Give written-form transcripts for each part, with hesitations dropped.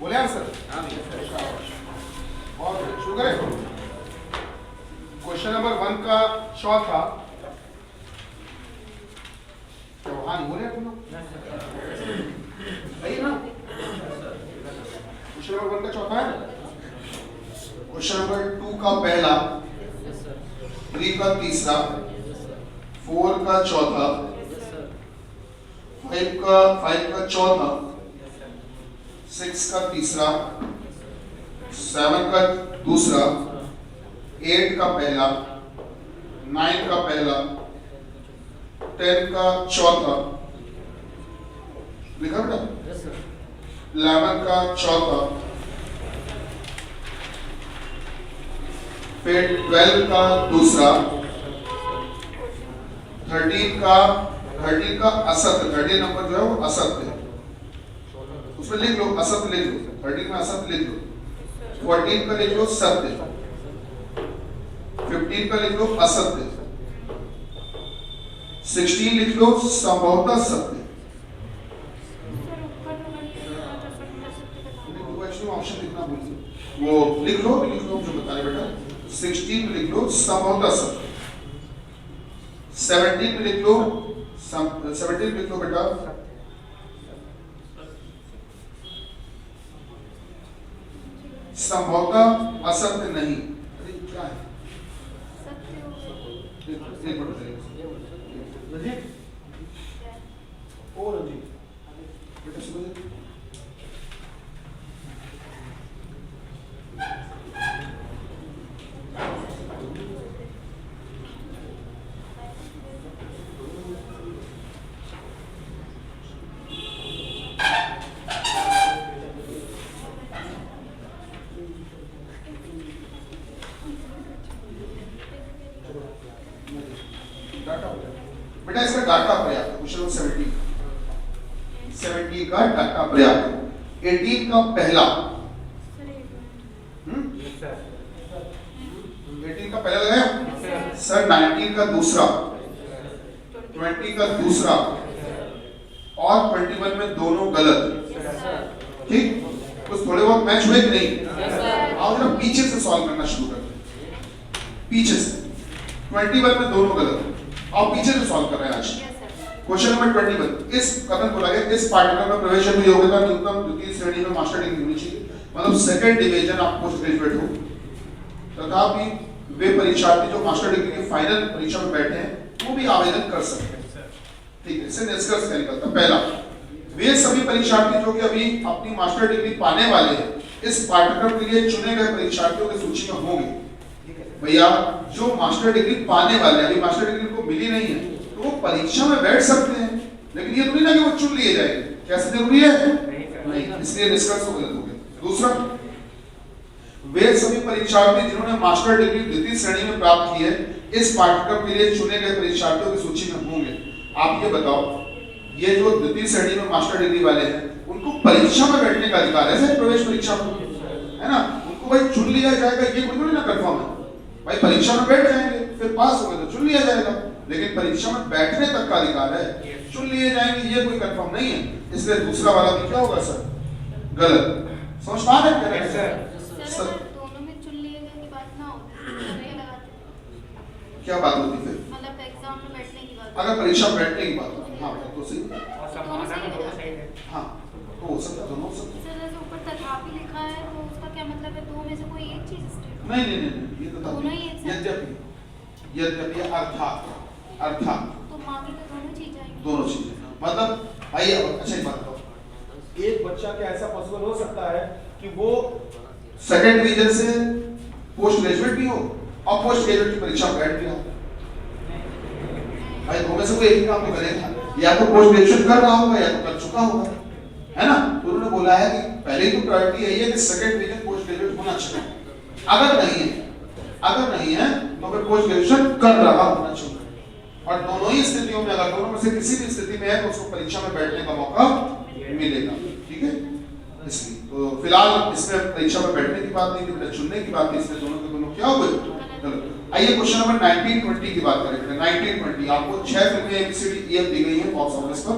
बोले आंसर? बहुत शुरू करें। क्वेश्चन नंबर 1 का चौथा। चौहान बोले तुम लोग सही ना? क्वेश्चन नंबर 1 का चौथा है। क्वेश्चन नंबर 2 का पहला, 3 का तीसरा, 4 का चौथा, 5 का चौथा, 6 का तीसरा, 7 का दूसरा, 8 का पहला, 9 का पहला, 10 का चौथा, लिखा बेटा? 11 का चौथा, फिर 12 का दूसरा, 13 का असत, 13 नंबर जो है वो असत है, उसमें लिख लो असत, लिख लो 13 में असत लिख लो। 14 का लिख लो सत्य, 15 का लिख लो असत्य, 16 लिख लो संभवतः सत्य। ऑप्शन लिखना भूलिए, वो लिख लो जो बता रहे बेटा। 16 में लिख लो संभवतः सत्य, 17 में लिख लो बेटा संभवतः असत्य नहीं। अरे क्या है? बेटा सुनो, बेटा इसका डाटा पर्याप्त। क्वेश्चन 70 का डाटा पर्याप्त। 18 का पहला, 18 का पहला लगाया सर। 19 का दूसरा, 20 का दूसरा और 21 में दोनों गलत। ठीक, कुछ थोड़े बहुत मैच हुए कि नहीं? आओ जरा पीछे से सॉल्व करना शुरू करते हैं। पीछे से 21 में दोनों गलत, और पीछे से सॉल्व कर रहे हैं आज। क्वेश्चन नंबर 21, इस कथन को लगे इस पाठ्यक्रम में प्रवेश हेतु योग्यता न्यूनतम द्वितीय श्रेणी में मास्टर डिग्री होनी चाहिए, मतलब सेकंड डिवीजन आप पोस्ट ग्रेजुएट हो। तथापि वे परीक्षार्थी जो मास्टर डिग्री की फाइनल परीक्षा में बैठे हैं वो भी आवेदन कर सकते हैं। ठीक है, इससे निष्कर्ष क्या निकलता? पहला, वे सभी परीक्षार्थी जो कि अभी अपनी मास्टर डिग्री पाने वाले हैं इस पाठ्यक्रम के लिए चुने गए परीक्षार्थियों की सूची में होंगे। भैया जो मास्टर डिग्री पाने वाले हैं, अभी मास्टर डिग्री को मिली नहीं है तो वो परीक्षा में बैठ सकते हैं, लेकिन ये नहीं ना कि वो चुन लिए जाएंगे। कैसे जरूरी है? नहीं, इसलिए निष्कर्ष गलत हो गया। दूसरा, वे सभी परीक्षार्थी जिन्होंने मास्टर डिग्री द्वितीय श्रेणी में प्राप्त की है इस पाठ्यक्रम के लिए चुने गए परीक्षार्थियों की सूची में होंगे। आप ये बताओ, ये जो द्वितीय श्रेणी में मास्टर डिग्री वाले हैं उनको परीक्षा में बैठने का अधिकार है, प्रवेश परीक्षा में, है ना? उनको भाई चुन लिया जाएगा ये कोई ना कंफर्म है। भाई परीक्षा में बैठ जाएंगे, फिर पास हो गए तो चुन लिया जाएगा, लेकिन परीक्षा में बैठने तक का अधिकार है, चुन लिए जाएंगे ये कोई कंफर्म नहीं है। इसलिए दूसरा वाला भी क्या होगा सर? गलत। समझ पा रहे हैं सर? दोनों में चुन लिए गए की बात ना होती, क्या बात होती फिर? मतलब एग्जाम में बैठने की बात। अगर परीक्षा में बैठने की बात होती, हाँ तो सही। हाँ तो हो सकता है, दोनों हो सकता है। सर जैसे ऊपर तथापि लिखा है तो उसका क्या मतलब है? दो में से कोई एक चीज स्टेट? नहीं, ये तो दोनों ही एक साथ। यद्यपि अर्थात तो मांगी तो दोनों चीज आएंगी। दोनों चीजें, मतलब भाई अच्छा एक बात बताओ, एक बच्चा क्या ऐसा पॉसिबल हो सकता है कि वो सेकंड डिवीजन से पोस्ट ग्रेजुएट भी हो और पोस्ट ग्रेजुएट की परीक्षा में बैठ गया? भाई दो में से कोई एक ही काम तो करेगा, या तो पोस्ट ग्रेजुएशन कर रहा होगा या तो कर चुका होगा, है ना? तो उन्होंने बोला है कि पहले ही तो प्रायोरिटी यही है कि सेकंड डिवीजन पोस्ट ग्रेजुएट होना चाहिए। अगर नहीं है तो फिर पोस्ट ग्रेजुएशन कर रहा होना चाहिए। और दोनों ही स्थितियों में, अगर दोनों में से किसी भी स्थिति में है तो उसको परीक्षा में बैठने का मौका मिलेगा। ठीक है, इसलिए तो फिलहाल इसमें परीक्षा में बैठने की बात नहीं थी, चुनने की बात थी, इसमें दोनों के दोनों क्या हुए? गलत। आइए क्वेश्चन नंबर 19-20 की बात करें। 19-20 आपको 6 फिल्में ABCD EF दी गई हैं बॉक्स ऑफिस पर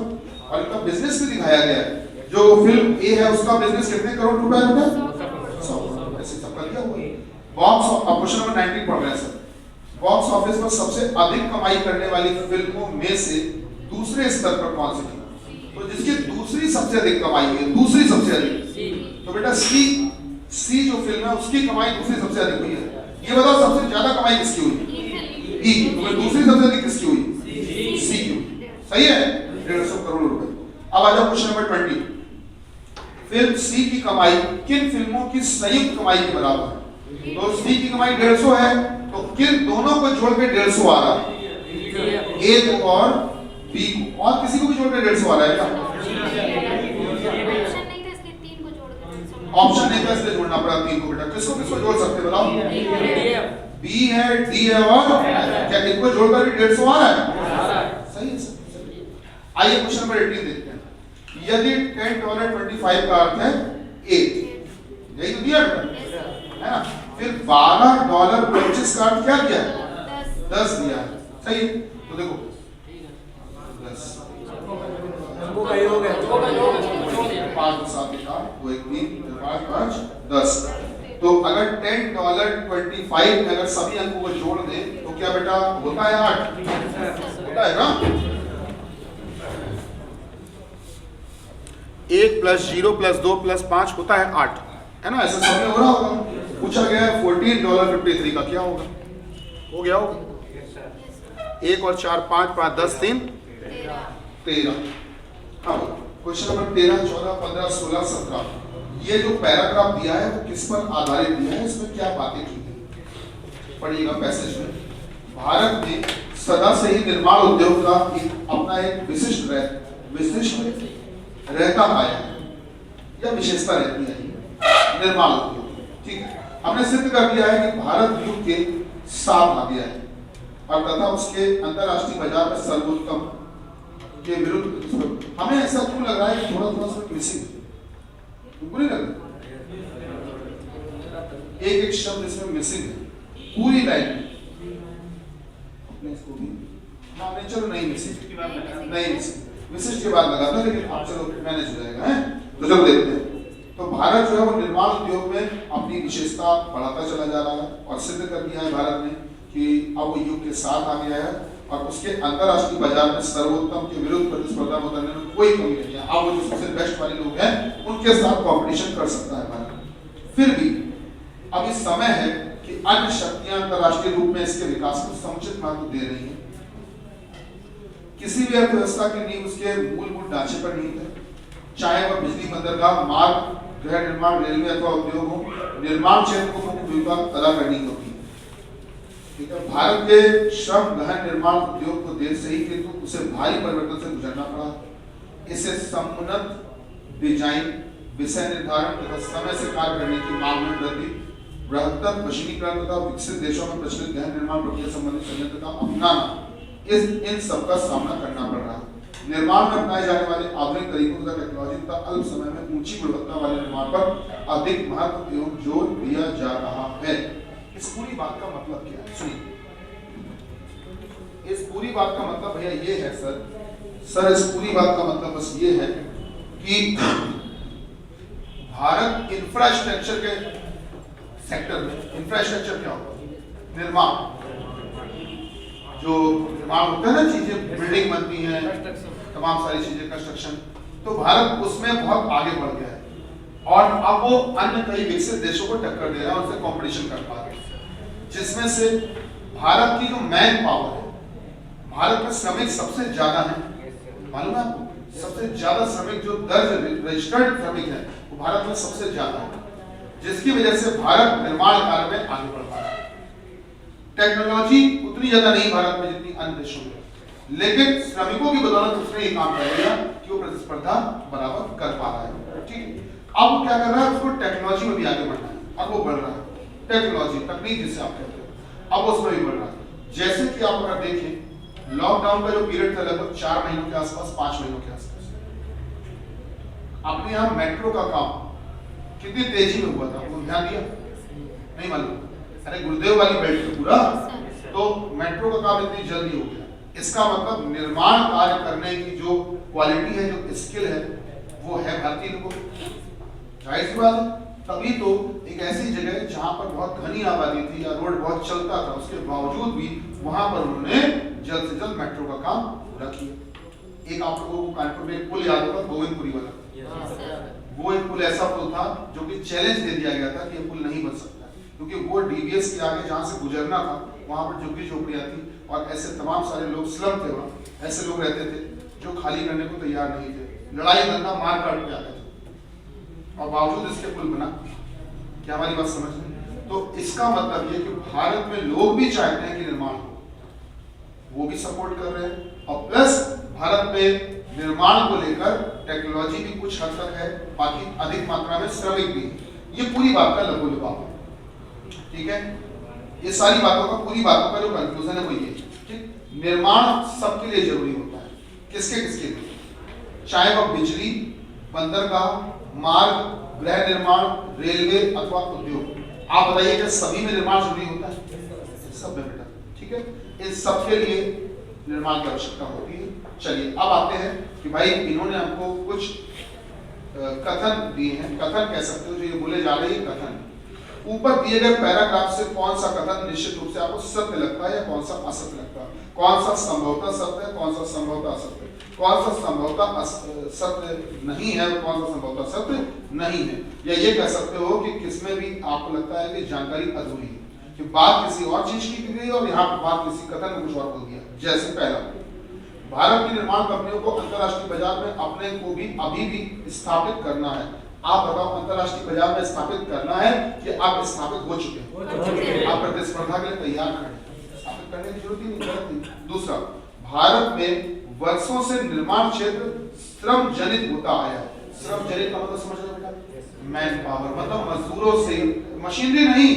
और इनका बिजनेस भी दिखाया गया है। जो फिल्म ए है उसका बिजनेस कितने करोड़ रुपए है बेटा? 100 करोड़। ऐसे सबका लिया हुआ है। बॉक्स क्वेश्चन नंबर 19 पढ़ रहे हैं सर। बॉक्स ऑफिस पर सबसे अधिक कमाई करने वाली फिल्मों में से दूसरे स्तर पर कौन सी थी? तो जिसकी दूसरी सबसे अधिक कमाई है, दूसरी सबसे अधिक, तो बेटा सी जो फिल्म है उसकी कमाई दूसरी सबसे अधिक हुई है। ये बताओ सबसे ज्यादा कमाई किसकी हुई? ई। तो दूसरी सबसे अधिक किसकी हुई? सी की हुई। सही है, 150 करोड़ रुपए। अब आ जाओ क्वेश्चन नंबर 20। फिल्म सी की कमाई किन फिल्मों की संयुक्त कमाई के बराबर है? तो सी की कमाई 150 है, तो किन दोनों को जोड़ के 150 आ रहा है? ए को और बी को, और किसी को भी जोड़ के 150 आ रहा है क्या? ऑप्शन नहीं था इसलिए जोड़ना पड़ा 3 को बेटा। किसको किसको जोड़ सकते बताओ? बी है, डी है और क्या इनको जोड़कर भी 150 आ रहा है? सही है सर। आइए क्वेश्चन नंबर 18 देखते हैं। यदि $10.25 का अर्थ है 8, यही तो दिया है ना? फिर $12.25 का अर्थ क्या दिया है? 10 दिया है। सही है, तो देखो 10 5 7 8 2 1 3 4 5 10। तो अगर $10.25 अगर सभी अंकों को जोड़ दें तो क्या बेटा होता है 8? होता है ना? 1 + 0 + 2 + 5 होता है 8, है ना? ऐसा सब में हो रहा होगा। पूछा गया है $14.53 का क्या होगा? हो गया होगा। 1 और 4 5 5 10 3 13। अब क्वेश्चन नंबर 13 14 15 16 17, ये जो पैराग्राफ दिया है वो किस पर आधारित दिया है? इसमें क्या बातें की गई? पढ़िएगा पैसेज में। भारत ने सदा से ही निर्माण उद्योग का अपना एक विशिष्ट रहता आया है या विशेषता रहती है निर्माण उद्योग। ठीक है, हमने सिद्ध कर दिया है कि भारत युग के 7 आ गया है और तथा उसके अंतरराष्ट्रीय बाजार में सर्वोत्तम के विरुद्ध। हमें ऐसा क्यों लग रहा है कि थोड़ा थोड़ा सा मिसिंग है? नहीं लग रहा? एक शब्द इसमें मिसिंग है पूरी लाइन में। इसको भी चलो नहीं मिसिंग, नहीं मिसिंग, विशिष्ट के बाद लगा था, लेकिन आप चलो मैनेज हो जाएगा है। तो चलो देखते हैं। तो भारत जो है वो निर्माण उद्योग में अपनी विशेषता बढ़ाता चला जा रहा है और सिद्ध कर दिया है भारत ने कि अब वो युग के साथ आ गया है और उसके अंतरराष्ट्रीय बाजार में सर्वोत्तम के विरुद्ध प्रतिस्पर्धा करने में कोई कमी नहीं है। अब वो जो सबसे बेस्ट वाले लोग हैं उनके साथ कॉम्पिटिशन कर सकता है भारत। फिर भी अभी समय है कि अन्य शक्तियां अंतरराष्ट्रीय रूप में इसके विकास को समुचित महत्व दे रही हैं। किसी भी अर्थव्यवस्था की नींव उसके मूलभूत ढांचे पर नहीं है, चाहे वह बिजली, बंदरगाह, मार्ग, गृह निर्माण, रेलवे अथवा उद्योग हो। निर्माण क्षेत्र को मुख्य भूमिका अदा करनी होगी। ठीक है, भारत के श्रम गहन निर्माण उद्योग को देर से ही किंतु उसे भारी परिवर्तन से गुजरना पड़ा। इसे समुन्नत डिजाइन, विषय निर्धारण तथा समय से कार्य करने की मांग में वृद्धि, बृहत्तर मशीनीकरण तथा विकसित देशों में प्रचलित गहन निर्माण प्रक्रिया संबंधित संयंत्र का अपनाना, इन सबका सामना करना पड़ रहा है। निर्माण में अपनाए जाने वाले आधुनिक तरीकों तथा टेक्नोलॉजी तथा अल्प समय में ऊंची गुणवत्ता वाले निर्माण पर अधिक महत्व एवं जोर दिया जा रहा है। इस पूरी बात का मतलब क्या है? सुनिए, इस पूरी बात का मतलब भैया ये है सर इस पूरी बात का मतलब बस ये है कि भारत इंफ्रास्ट्रक्चर के सेक्टर में, इंफ्रास्ट्रक्चर क्या होगा? निर्माण, जो निर्माण होता है ना, चीजें बिल्डिंग बनती हैं, तमाम सारी चीजें कंस्ट्रक्शन, तो भारत उसमें बहुत आगे बढ़ गया है और अब वो अन्य कई विकसित देशों को टक्कर दे रहा है, उनसे कंपटीशन कर पा रहा है। जिसमें से भारत की जो मैन पावर है, भारत में श्रमिक सबसे ज्यादा है, मालूम है आपको? सबसे ज्यादा श्रमिक जो दर्ज रजिस्टर्ड श्रमिक है वो भारत में सबसे ज्यादा है, जिसकी वजह से भारत निर्माण कार्य में आगे बढ़ पा रहा है। टेक्नोलॉजी उतनी ज्यादा नहीं भारत में जितनी अन्य देशों में, लेकिन श्रमिकों की बदौलत उसने ये काम कर लिया कि वो प्रतिस्पर्धा बराबर कर पा रहा है। ठीक, अब वो क्या कर रहा है? उसको टेक्नोलॉजी में भी आगे बढ़ना है और वो बढ़ रहा है। टेक्नोलॉजी, तकनीक जिसे आप कहते हैं, अब उसमें भी बढ़ रहा है। जैसे कि आप अगर देखें, लॉकडाउन का जो पीरियड था लगभग 4 महीनों के आसपास, 5 महीनों के आसपास, अपने यहाँ मेट्रो का काम कितनी तेजी में हुआ था, आपको ध्यान दिया? नहीं मालूम? अरे गुरुदेव वाली बेल्ट पे पूरा, तो मेट्रो का काम इतनी जल्दी हो गया। इसका मतलब निर्माण कार्य करने की जो क्वालिटी है, जो स्किल है, वो है भारतीय लोगों की, जाहिर सी बात है। तभी तो एक ऐसी जगह जहां पर बहुत घनी आबादी थी या रोड बहुत चलता था, उसके बावजूद भी वहां पर उन्होंने जल्द से जल्द मेट्रो का काम पूरा किया। एक आप लोगों को कानपुर में एक पुल याद होगा, गोविंदपुरी वाला, वो एक पुल ऐसा पुल था जो कि चैलेंज दे दिया गया था कि ये पुल नहीं बन सकता, क्योंकि वो डीवीएस के आगे जहां से गुजरना था वहां पर झुग्गी झोपड़ियां थी और ऐसे तमाम सारे लोग, स्लम थे वहां, ऐसे लोग रहते थे जो खाली करने को तैयार नहीं थे, लड़ाई धंधा मार काट के आते थे, और बावजूद इसके पुल बना। क्या हमारी बात समझ में? तो इसका मतलब ये कि भारत में लोग भी चाहते हैं कि निर्माण हो, वो भी सपोर्ट कर रहे हैं, और प्लस भारत में निर्माण को लेकर टेक्नोलॉजी भी कुछ हद तक है, बाकी अधिक मात्रा में श्रमिक भी। ये पूरी बात का लघु लुभाव है, ठीक है। ये सारी बातों का, पूरी बातों का जो कंक्लूजन है वो ये, ठीक, निर्माण सबके लिए जरूरी होता है। किसके किसके लिए? चाहे वह बिजली, बंदरगाह, मार्ग, गृह निर्माण, रेलवे अथवा उद्योग। आप बताइए कि सभी में निर्माण जरूरी होता है? सब में बेटा, ठीक है। इन सबके लिए निर्माण की आवश्यकता होती है। चलिए अब आते हैं कि भाई इन्होंने हमको कुछ कथन दिए हैं, कथन कह सकते हो, जो ये बोले जा रहे हैं कथन। ऊपर दिए गए पैराग्राफ से कौन सा कथन निश्चित रूप से आपको सत्य लगता है या कौन सा असत्य लगता है? कौन सा संभवतः सत्य है, कौन सा संभवतः असत्य है, कौन सा संभवतः सत्य नहीं है, कौन सा संभवतः सत्य नहीं है? या ये कह सकते हो कि किसमें भी आपको लगता है कि जानकारी अधूरी है, कि बात किसी और चीज की गई और यहाँ पर बात किसी कथन में कुछ और बोल दिया। जैसे पहला, भारत की निर्माण कंपनियों को अंतरराष्ट्रीय बाजार में अपने को भी अभी भी स्थापित करना है। आप बताओ, अंतरराष्ट्रीय बाजार में स्थापित करना है कि आप स्थापित हो चुके हैं? आप प्रतिस्पर्धा के लिए तैयार खड़े, स्थापित करने की जरूरत ही नहीं है। दूसरा, भारत में वर्षों से निर्माण क्षेत्र श्रम जनित होता आया है। श्रम जनित का मतलब समझ लो बेटा, मैन पावर, मतलब मजदूरों से, मशीनरी नहीं।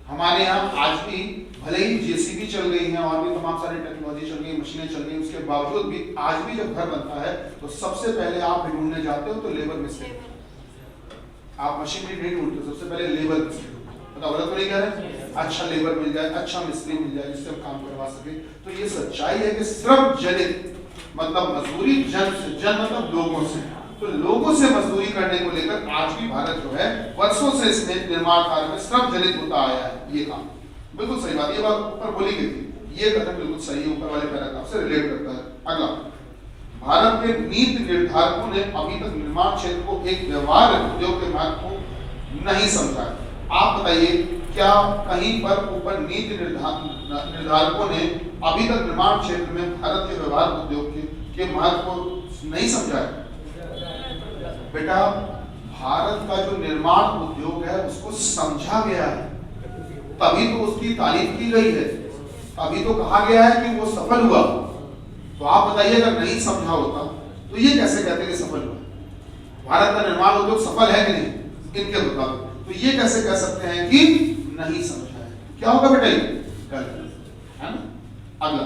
हमारे यहाँ आज भी भले ही जेसीबी चल गई है और भी तमाम सारी टेक्नोलॉजी चल गई, मशीनें चल गई, उसके बावजूद भी आज भी जब घर बनता है तो सबसे पहले आप ढूंढने जाते हो तो लेबर मिस्त्री। आप मशीनरी नहीं ढूंढते, सबसे पहले लेबर मिस्त्री। बताओ, गलत तो नहीं कह रहे? अच्छा लेबर मिल जाए, अच्छा मिस्त्री मिल जाए जिससे हम काम करवा सके। तो ये सच्चाई है कि श्रम जनित मतलब मजदूरी, जन से, जन मतलब लोगों से, तो लोगों से मजदूरी करने को लेकर आज भी भारत जो है वर्षों से इसमें निर्माण कार्य में श्रम जनित होता आया है। ये काम बिल्कुल सही बात, ये बात ऊपर बोली गई थी, ये कथन बिल्कुल सही है, ऊपर वाले पैराग्राफ से रिलेट करता है। अगला, भारत के नीति निर्धारकों ने अभी तक निर्माण क्षेत्र को एक व्यवहार उद्योग के महत्व को नहीं समझा। आप बताइए, क्या कहीं पर ऊपर नीति निर्धारकों ने अभी तक निर्माण क्षेत्र में भारत के व्यवहार उद्योग के महत्व को नहीं समझा है? बेटा, भारत का जो निर्माण उद्योग है उसको समझा गया है, तभी तो उसकी तारीफ की गई है, अभी तो कहा गया है कि वो सफल हुआ। तो आप बताइए, अगर नहीं समझा होता तो ये कैसे कहते कि सफल हुआ? भारत का निर्माण उद्योग सफल है कि नहीं इनके मुताबिक, तो ये कैसे कह सकते हैं कि नहीं समझा है? क्या होगा बेटा? ये गलत है ना। अगला,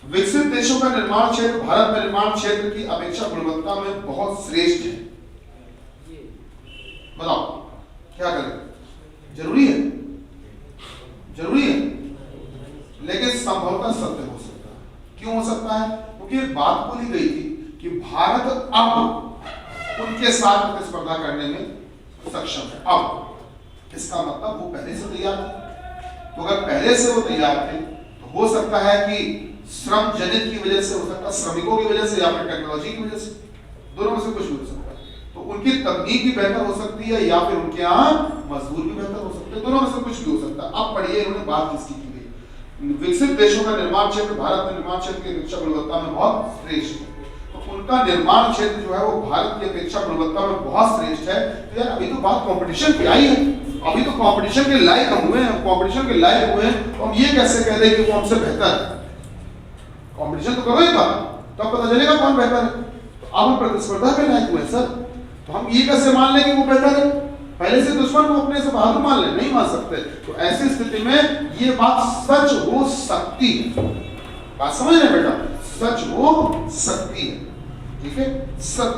विकसित देशों का निर्माण क्षेत्र भारत में निर्माण क्षेत्र की अपेक्षा गुणवत्ता में बहुत श्रेष्ठ है। बताओ क्या करें? जरूरी है? जरूरी है, लेकिन संभवतः सत्य हो सकता है। क्यों हो सकता है? क्योंकि बात बोली गई थी कि भारत अब उनके साथ प्रतिस्पर्धा करने में सक्षम है। अब इसका मतलब वो पहले से तैयार थे, तो अगर पहले से वो तैयार थे तो हो सकता है कि श्रम जनित की वजह से, हो सकता है श्रमिकों की वजह से या फिर टेक्नोलॉजी की वजह से, दोनों में से कुछ भी हो सकता है। तो उनकी तकनीक भी बेहतर हो सकती है या फिर उनके यहाँ मजदूर भी बेहतर हो सकते हैं, दोनों में से कुछ भी हो सकता है। अब पढ़िए इन्होंने बात किसकी की गई। विकसित देशों का निर्माण क्षेत्र भारत में निर्माण क्षेत्र की अपेक्षा गुणवत्ता में बहुत श्रेष्ठ है। तो उनका निर्माण क्षेत्र जो है वो भारत की अपेक्षा गुणवत्ता में बहुत श्रेष्ठ है। तो यार अभी तो बात कंपटीशन की आई है, अभी तो कंपटीशन के लायक हम हुए हैं, कंपटीशन के लायक हुए हैं, तो हम ये कैसे कह दें कि वो हमसे बेहतर है? कंपटीशन तो करो ही था, तब पता चलेगा कौन बेहतर है। तो अब हम प्रतिस्पर्धा के लायक हुए सर, तो हम ये कैसे मान लें कि वो बेहतर है? पहले से दुश्मन को अपने से बहादुर मान ले, नहीं मान सकते। तो ऐसी स्थिति में ये बात सच हो सकती है। बात समझ रहे बेटा? सच हो सकती है, ठीक है।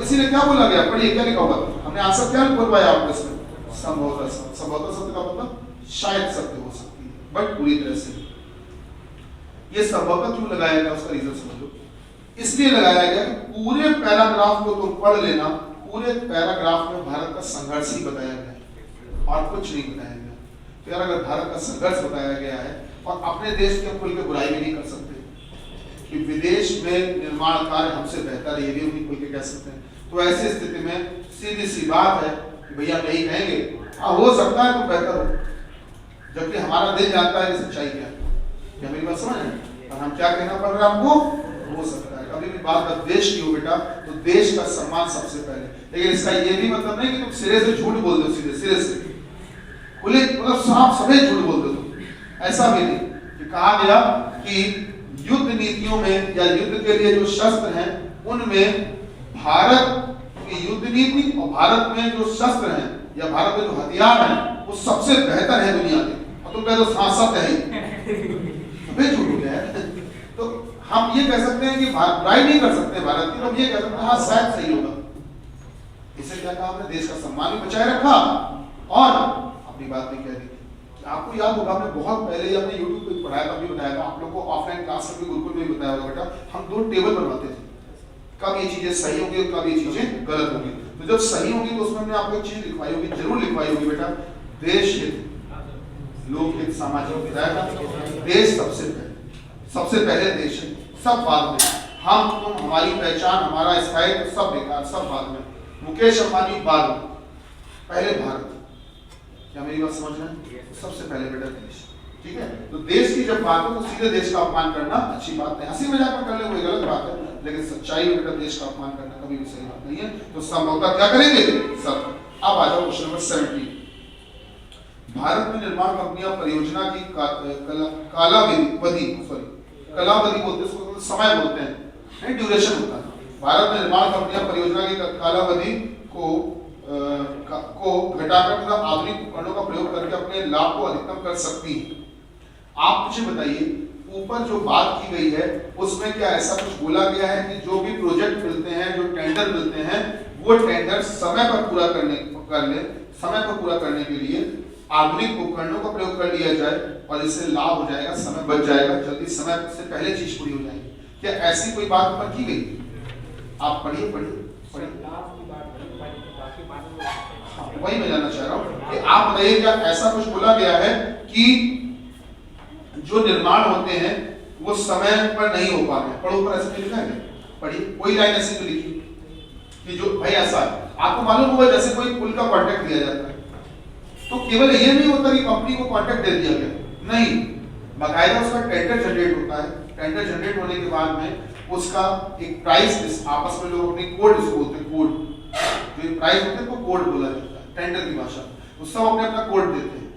इसीलिए क्या बोला गया, पढ़िए क्या लिखा होगा, हमने आंसर क्या बोलवाया आपको इसमें? संभवतः सत्य। संभवतः सत्य का मतलब शायद सत्य हो सकती है, बट पूरी तरह से। ये संभवतः क्यों लगाया गया उसका रीजन समझ लो। इसलिए लगाया गया कि पूरे पैराग्राफ को तुम पढ़ लेना, पूरे पैराग्राफ में भारत का संघर्ष ही बताया गया है और कुछ नहीं बताया गया। तो यार अगर भारत का संघर्ष बताया गया है और अपने देश के खुल के बुराई भी नहीं कर सकते कि विदेश में निर्माण कार्य हमसे बेहतर है, ये भी उन्हीं खुल के कह सकते हैं। तो ऐसी स्थिति में सीधी सी बात है कि भैया नहीं कहेंगे, हो सकता है तो बेहतर हो, जबकि हमारा दिल जानता है कि सच्चाई क्या है। क्या मेरी बात समझ रहे हैं? और हम क्या कहना पड़ रहा है आपको, हो सकता है कभी भी बात का देश की हो बेटा, तो देश का सम्मान सबसे पहले। लेकिन इसका ये भी मतलब नहीं कि तुम सिरे से झूठ बोल दो, सीधे सिरे से खुले मतलब साफ सफेद झूठ बोल दो तुम, ऐसा भी नहीं। कि कहा गया कि युद्ध नीतियों में या युद्ध के लिए जो शस्त्र हैं उनमें भारत की युद्ध नीति और भारत में जो शस्त्र हैं या भारत में जो हथियार हैं वो सबसे बेहतर है दुनिया के, और तुम कह दो हाँ सत्य है, झूठ हो गया है। तो हम ये कह सकते हैं कि बुराई नहीं कर सकते भारत की, हम ये कह सकते हैं हाँ शायद सही होगा। इससे क्या कहा हमने, देश का सम्मान भी बचाए रखा और अपनी बात भी कह दी। आपको याद होगा हमने बहुत पहले अपने YouTube पे पढ़ाया था, भी बताया था आप लोगों को, ऑफलाइन क्लास में भी गुरुकुल में भी बताया होगा बेटा, हम 2 टेबल बनवाते थे, कब ये चीजें सही होंगी और कब ये चीजें गलत होंगी। तो जब सही होगी तो उसमें हमने आपको एक चीज लिखवाई होगी, जरूर लिखवाई होगी बेटा, देश हित, लोक हित, सामाजिक हित, देश सबसे पहले देश है, सब बाद में, हम तुम हमारी पहचान हमारा स्थायित्व सब बेकार, सब बाद में, मुकेश अंबानी बाद में, पहले भारत। क्या मेरी बात समझ रहे हैं? सबसे पहले बेटा देश, ठीक है। तो देश की जब बात हो तो सीधे देश का अपमान करना अच्छी बात नहीं, हंसी मजाक में कर ले कोई गलत बात है, लेकिन सच्चाई में बेटा देश का अपमान करना कभी भी सही बात नहीं है। तो संभवतः क्या करेंगे सब। अब आ जाओ क्वेश्चन नंबर 17। भारत में निर्माण कंपनियां परियोजना की कालावधि बोलते हैं, उसको समय बोलते हैं, नहीं ड्यूरेशन होता है। भारत में निर्माण कंपनियां परियोजना की कालावधि को घटाकर तथा आधुनिक उपकरणों का प्रयोग करके अपने लाभ को अधिकतम कर सकती है। आप मुझे बताइए, ऊपर जो बात की गई है उसमें क्या ऐसा कुछ बोला गया है कि जो भी प्रोजेक्ट मिलते हैं, जो टेंडर मिलते हैं, वो टेंडर समय पर पूरा करने के लिए आधुनिक उपकरणों का प्रयोग कर लिया जाए और इससे लाभ हो जाएगा, समय बच जाएगा, जल्दी समय से पहले चीज पूरी हो जाएगी। क्या ऐसी कोई बात ऊपर की गई? आप पढ़िए। वही मैं जानना चाह रहा हूँ कि आप बताइए क्या ऐसा कुछ बोला गया है कि जो निर्माण होते हैं वो समय पर नहीं हो पा रहे? पढ़ो ऊपर ऐसे लिखा है, पढ़िए कोई लाइन ऐसी तो लिखी कि जो भाई ऐसा आपको मालूम होगा, जैसे कोई पुल का कॉन्ट्रैक्ट दिया जाता है तो केवल ये नहीं होता कि कंपनी को कॉन्ट्रैक्ट दे दिया गया, नहीं, बाकायदा उसका टेंडर जनरेट होता है। टेंडर जनरेट होने के बाद में उसका एक प्राइस, आपस में लोग अपने कोड उसको बोलते हैं, कोड जो प्राइस होते हैं वो कोड बोला जाता है टेंडर की भाषा। तो सब अपने अपना कोड देते हैं,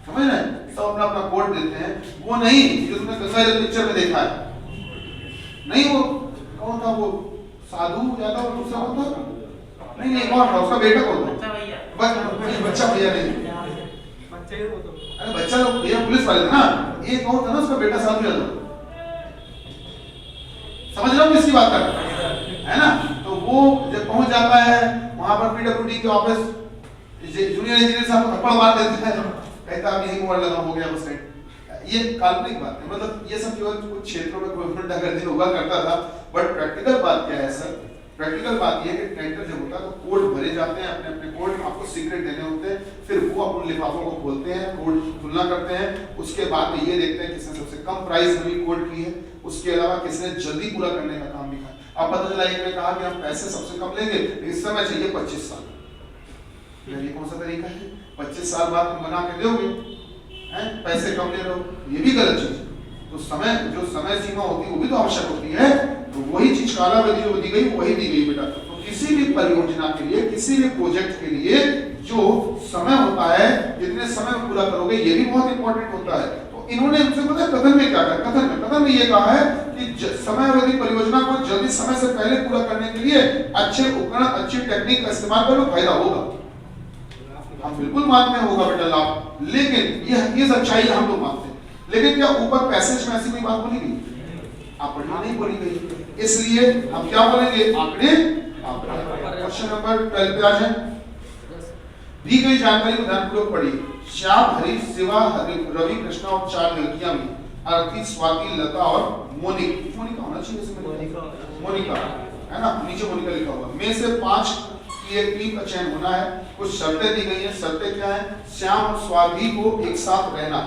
समझ रहे हैं, सब अपना अपना कोड देते हैं। वो नहीं जो तुमने गंगा जल पिक्चर में देखा है, नहीं वो कौन था, वो साधु यादव और दूसरा कौन था, नहीं कौन था, उसका बेटा कौन था, बच्चा भैया नहीं, अरे बच्चा भैया पुलिस वाले थे ना, ये कौन था ना, उसका बेटा साधु यादव, समझ रहे हो किसकी बात कर रहे है ना। तो वो जब पहुंच जाता है वहां पर पीडब्ल्यूडी के ऑफिस, जूनियर इंजीनियर साहब को थप्पड़ मार देते हैं, कहता है यही मोबाइल लगा हो गया बस स्टैंड। ये काल्पनिक बात है, मतलब ये सब केवल कुछ क्षेत्रों में गवर्नमेंट अगर दिन हुआ करता था, बट प्रैक्टिकल बात क्या है सर, प्रैक्टिकल बात ये है कि टेंडर जब होता है तो कोड भरे जाते हैं, अपने अपने कोड आपको सीक्रेट देने होते हैं, फिर वो अपने लिफाफों को खोलते हैं, कोड तुलना करते हैं, उसके बाद में ये देखते हैं किसने सबसे कम प्राइस में कोड की है, उसके अलावा किसने जल्दी पूरा करने का काम दिखा। अब पता चला एक ने कहा कि हम पैसे सबसे कम लेंगे, इस समय चाहिए 25 साल। ये कौन सा तरीका है? 25 साल बाद तुम बना के दोगे, हैं, पैसे कम ले रहे हो, ये भी गलत चीज है। तो समय, जो समय सीमा होती है वो भी तो आवश्यक होती है, तो वही चीज कालावधि जो दी गई वही दी गई बेटा। तो किसी भी परियोजना के लिए, किसी भी प्रोजेक्ट के लिए जो समय होता है, जितने समय में पूरा करोगे, ये भी बहुत इंपॉर्टेंट होता है। तो इन्होंने हमसे पता है कथन में क्या कहा, कथन में ये कहा है कि समयावधि परियोजना को जल्दी समय से पहले पूरा करने के लिए अच्छे उपकरण, अच्छी टेक्निक का इस्तेमाल करो, फायदा होगा। हम बिल्कुल मानते हैं होगा बेटा लाभ, लेकिन ये सच्चाई हम लोग मानते हैं। लेकिन क्या ऊपर पैसेज में ऐसी कोई बात बोली गई? आप पढ़ना नहीं बोली गई, इसलिए हम क्या बोलेंगे, आंकड़े। क्वेश्चन नंबर 12 पे आ जाए। दी गई जानकारी को ध्यानपूर्वक पढ़िए। श्याम, हरीश, शिवा, रवि, कृष्णा और 4 लड़कियां भी अर्थी, स्वाति, लता और मोनिका होना चाहिए इसमें, मोनिका है ना, नीचे मोनिका लिखा हुआ। में से 5 की एक टीम का चयन होना है। कुछ शर्तें दी गई हैं। शर्तें क्या है? श्याम और स्वाति को एक साथ रहना।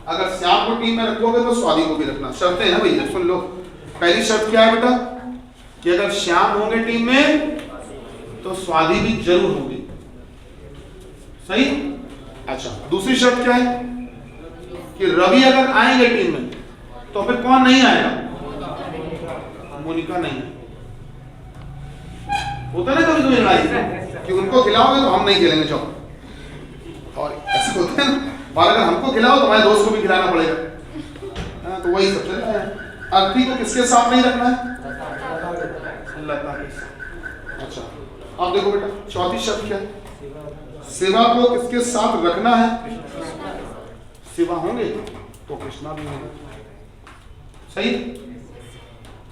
अगर श्याम को टीम में रखोगे तो स्वाति को भी रखना। शर्तें हैं भैया, सुन लो। पहली शर्त क्या है बेटा? कि अगर श्याम होंगे टीम में तो स्वाति भी जरूर होंगी। सही? अच्छा, दूसरी शर्त क्या है? कि रवि अगर आएंगे टीम में तो फिर कौन नहीं आएगा? मोनिका नहीं। होता ना कभी कभी लड़ाई कि उनको खिलाओगे तो हम नहीं खेलेंगे, जाओ। और ऐसे होते हैं ना, और अगर हमको खिलाओ तो हमारे दोस्त को भी खिलाना पड़ेगा। तो वही सब चल रहा है। अर्थी को किसके साथ नहीं रखना है? लता के साथ। अच्छा, अब देखो बेटा, चौथी शर्त क्या है? शिवा को किसके साथ रखना है? शिवा होंगे तो कृष्णा भी होंगे। सही?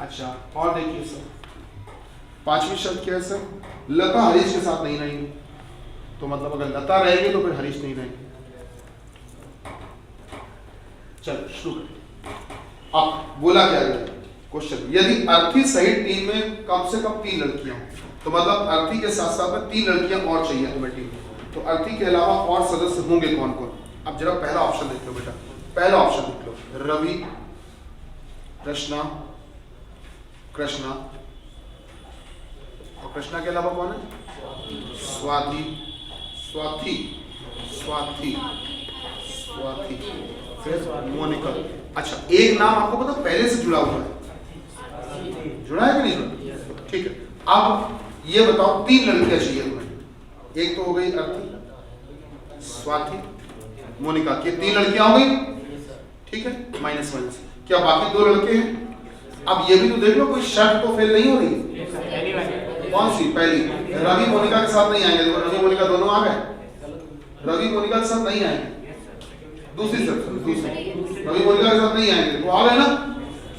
अच्छा, और देखिए सर, पांचवी शर्त क्या है सर? लता हरीश के साथ नहीं रहेंगे। तो मतलब अगर लता रहेगी तो फिर हरीश नहीं रहेंगे। चलो शुरू करें। अब बोला क्या गया क्वेश्चन? यदि अर्थी सहित टीम में कम से कम 3 लड़कियां हो, तो मतलब अर्थी के साथ साथ में 3 लड़कियां और चाहिए तुम्हें टीम में। तो अर्थी के अलावा और सदस्य होंगे कौन कौन? अब जरा पहला ऑप्शन देख लो बेटा। पहला ऑप्शन देख लो, रवि, कृष्णा, कृष्णा, और कृष्णा के अलावा कौन है? स्वाति, स्वाति, स्वाति, स्वाति, फिर मोनिका। अच्छा, एक नाम आपको पता पहले से जुड़ा हुआ है, जुड़ा है कि नहीं जुड़ा? ठीक है। अब ये बताओ, 3 लड़कियां चाहिए तुम्हें। एक तो हो गई अर्थी, स्वाति, मोनिका की 3 लड़कियां हो गई। ठीक है, माइनस माइनस। क्या बाकी 2 लड़के हैं? अब ये भी तो देख लो, कोई शर्त तो फेल नहीं हो रही है। कौन सी? पहली, रवि मोनिका के साथ नहीं आएंगे। देखो, रवि मोनिका दोनों आ गए। रवि मोनिका के साथ नहीं आएंगे। दूसरी शर्त, दूसरी, रवि मोनिका के साथ नहीं आएंगे। देखो आ गए ना,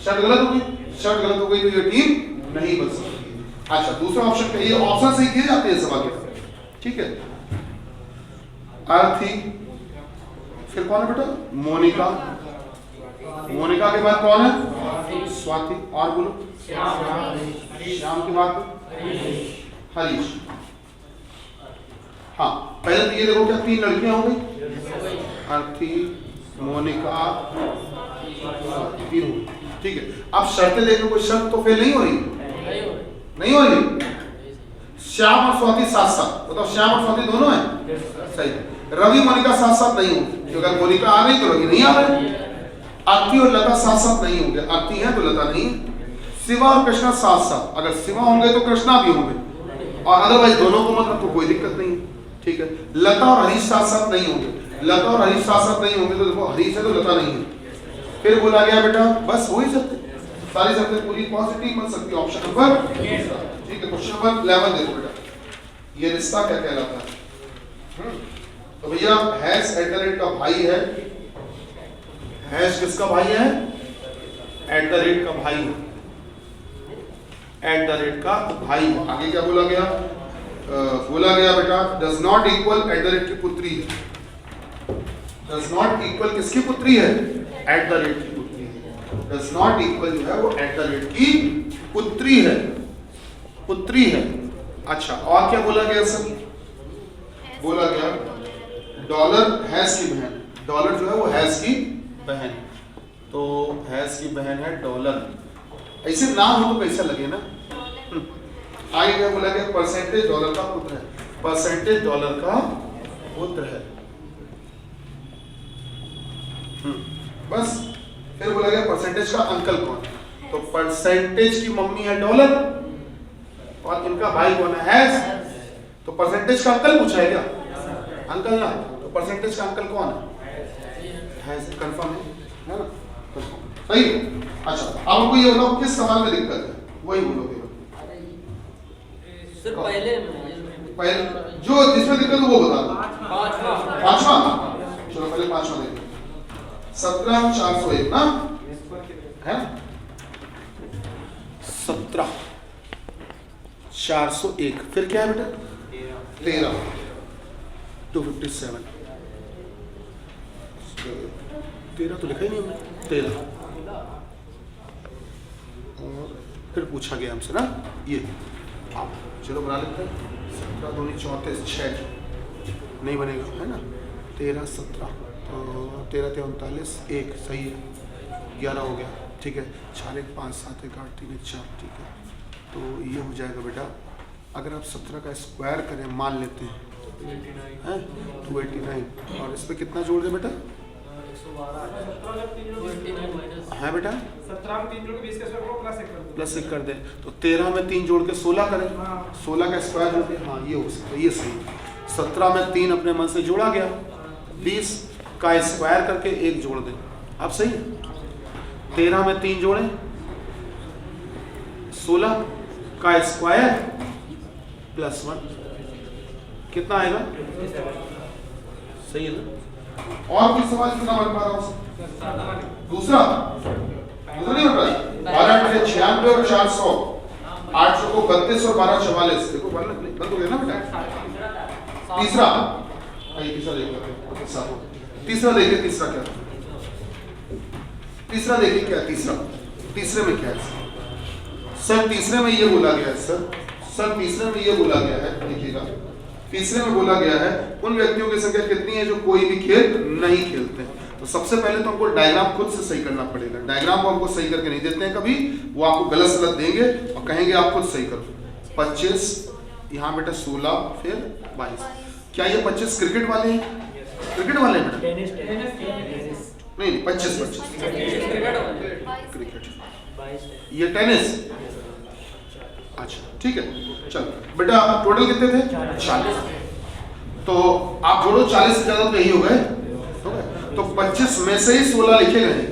शर्त गलत हो गई। शर्त गलत हो गई तो ये टीम नहीं बन सकती। अच्छा, दूसरा ऑप्शन क्या? ये ऑप्शन से ही किए जाते हैं सवाल के। ठीक है, अर्थी, फिर कौन है बेटा? मोनिका, मोनिका के बाद कौन है? स्वाति, और बोलो। श्याम के बाद हरीश। हाँ, पहले तो ये देखो, क्या 3 लड़कियां हो गई? अर्थी, मोनिका, 3 हो गई। ठीक है, अब शर्तें देख लो, कोई शर्त तो फेल नहीं हो रही? नहीं हो रही। श्याम और स्वाति साथ साथ, बताओ श्याम और स्वाति दोनों हैं? सही। रवि मोनिका साथ साथ नहीं होंगे, क्योंकि अगर मोनिका आ गई तो रवि नहीं आ रहे। अर्थी और लता साथ साथ नहीं होंगे, अर्थी है तो लता नहीं। शिवा और कृष्णा साथ साथ, अगर शिवा होंगे तो कृष्णा भी होंगे, और अदरवाइज दोनों को मतलब तो कोई दिक्कत नहीं। ठीक है, लता और हरीश साथ साथ नहीं होंगे। लता और हरीश साथ साथ नहीं होंगे तो देखो, हरीश है तो लता नहीं है। फिर बोला गया बेटा, बस वही शर्तें, सारी शर्तें पूरी पॉजिटिव बन सकती है। ऑप्शन नंबर, ठीक है। क्वेश्चन नंबर 11 देखो बेटा, ये रिश्ता क्या कहलाता है? तो भैया हैश @ का भाई है। हैश किसका भाई है? @ का भाई है। @ का भाई। आगे क्या बोला गया? बोला गया बेटा, डज नॉट इक्वल @ की पुत्री है। डज नॉट इक्वल किसकी पुत्री है? @ की पुत्री है। डज नॉट इक्वल जो है वो @ की पुत्री है, पुत्री है। अच्छा, और क्या बोला गया सर? बोला गया डॉलर हैश की बहन। डॉलर जो है वो हैश की बहन, तो हैश की बहन है डॉलर। ऐसे नाम हो तो कैसा लगे ना। आगे क्या बोला गया? परसेंटेज डॉलर का पुत्र है। परसेंटेज डॉलर का पुत्र है। बस। फिर बोला गया परसेंटेज का अंकल कौन है? तो परसेंटेज की मम्मी है डॉलर और इनका भाई कौन है? हैश। तो परसेंटेज का अंकल पूछा है क्या? अंकल ना, तो परसेंटेज का अंकल कौन है? कंफर्म है ना? सही। अच्छा, अब हमको ये बताओ किस सवाल में दिक्कत है, वही बोलोगे। सर पहले जो जिसमें दिक्कत है वो बता दो। पांचवा। चलो पहले पांचवा देखो। 17,401 ना है? 17,401। फिर क्या है बेटा? 13 257। 13 तो लिखा ही नहीं हमने। 13 और फिर पूछा गया हमसे ना ये, आप चलो बना लेते हैं। 17 दूनी 34, 6 नहीं बनेगा है ना। 13 17 तो 13 39 1 सही है, 11 हो गया ठीक है। 4 1 5 7 1 8 3 1 4 ठीक है। तो ये हो जाएगा बेटा, अगर आप 17 का स्क्वायर करें मान लेते हैं 289 और इस पर कितना जोड़ दें बेटा? है बेटा 17 में 3 जोड़ के 20 का स्क्वायर करो प्लस 1 कर दे। तो 13 में 3 जोड़ के 16 करें, 16 का स्क्वायर जोड़ के, हाँ ये हो सकता है, ये सही। 17 में 3 अपने मन से जोड़ा गया, 20 का स्क्वायर करके 1 जोड़ दें, अब सही है। 13 में 3 जोड़ें, 16 का स्क्वायर प्लस 1 कितना आएगा? सही है ना। और कोई सवाल कितना बन पा रहा हूँ? दूसरा नहीं बन रहा है। 12 96 और 400, 800 को 32 और 12 44, देखो बंद हो गया ना बेटा। तीसरा तीसरा देखिए, तीसरा क्या? तीसरा देखिए क्या? तीसरे में क्या है सर? तीसरे में ये बोला गया है सर तीसरे में ये बोला गया है, देखिएगा तीसरे में बोला गया है उन व्यक्तियों की संख्या कितनी है जो कोई भी खेल नहीं खेलते। तो सबसे पहले तो हमको डायग्राम खुद से सही करना पड़ेगा। डायग्राम को हमको सही करके नहीं देते हैं कभी, वो आपको गलत सलत देंगे और कहेंगे आप खुद सही करो। 25 यहाँ बेटा 16 फिर 22। क्या ये 25 क्रिकेट वाले हैं? क्रिकेट वाले हैं बेटा? नहीं 25 क्रिकेट, ये टेनिस। अच्छा ठीक है, चल बेटा टोटल कितने थे? 40। तो आप जोड़ो, 40 से ज्यादा तो यही हो गए। तो 25 में से ही 16 लिखे गए।